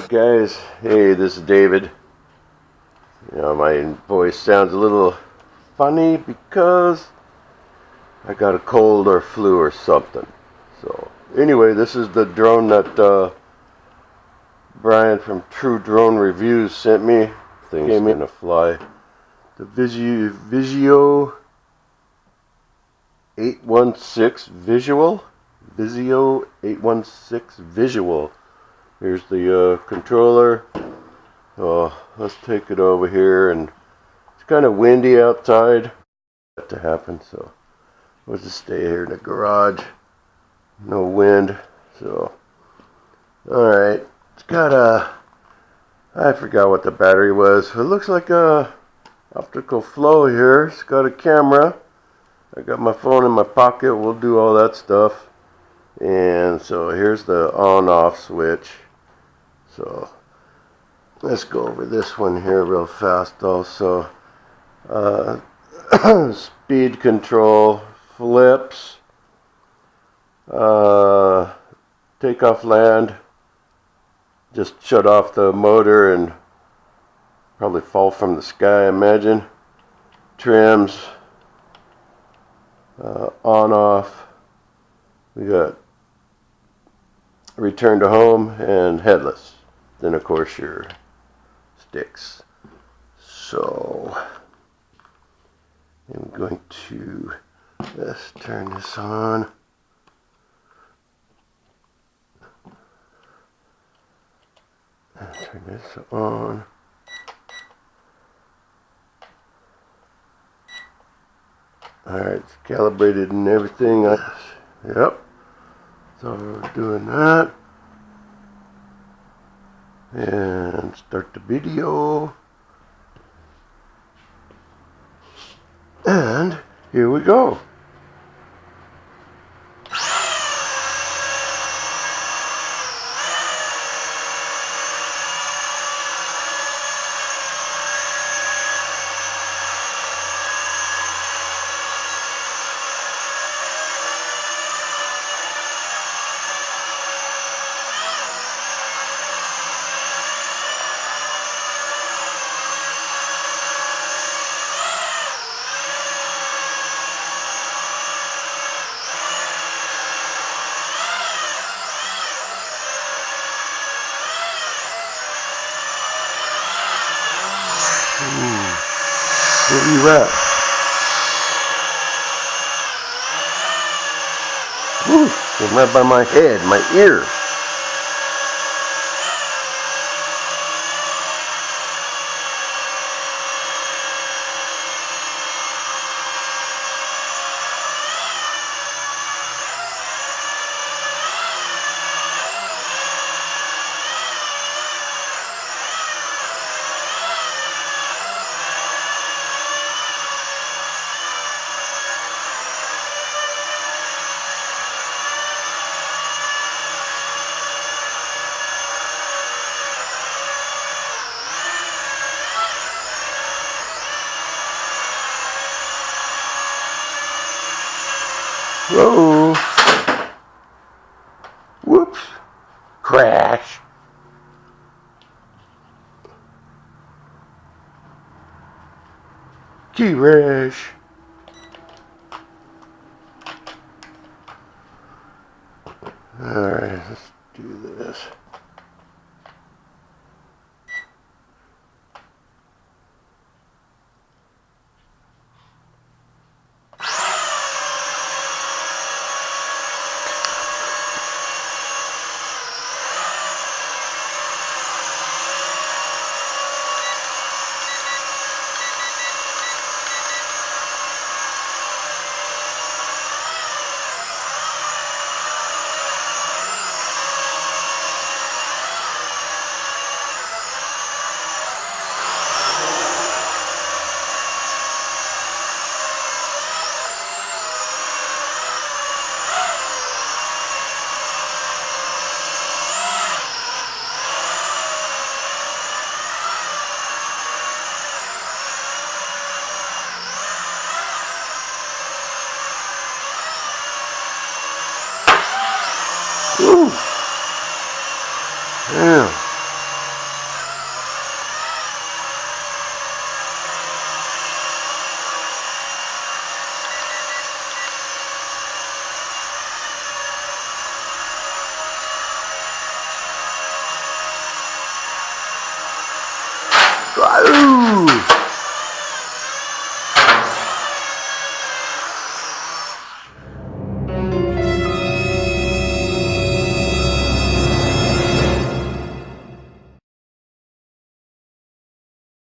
Guys, hey, this is David. You know, my voice sounds a little funny because I got a cold or flu or something. So, anyway, this is the drone that Bryan from True Drone Reviews sent me. Thing's gonna fly. The Visuo 816 Visual. Visuo 816 Visual. Here's the controller. Let's take it over here, and it's kind of windy outside. That to happen, so we'll just stay here in the garage. No wind, so alright. It's got a, I forgot what the battery was. It looks like a optical flow here. It's got a camera. I got my phone in my pocket. We'll do all that stuff. And so here's the on-off switch. So let's go over this one here real fast also. Speed control, flips, takeoff land, just shut off the motor and probably fall from the sky, I imagine. Trims, on off. We got return to home and headless. Then of course your sticks. So I'm going to, let's turn this on. Turn this on. Alright, it's calibrated and everything. Yep. So we're doing that. And start the video. And here we go. Where you at? Woo, came right by my head, my ear. Whoa. Whoops. Crash. Key rash. Alright, let's do this. Woo!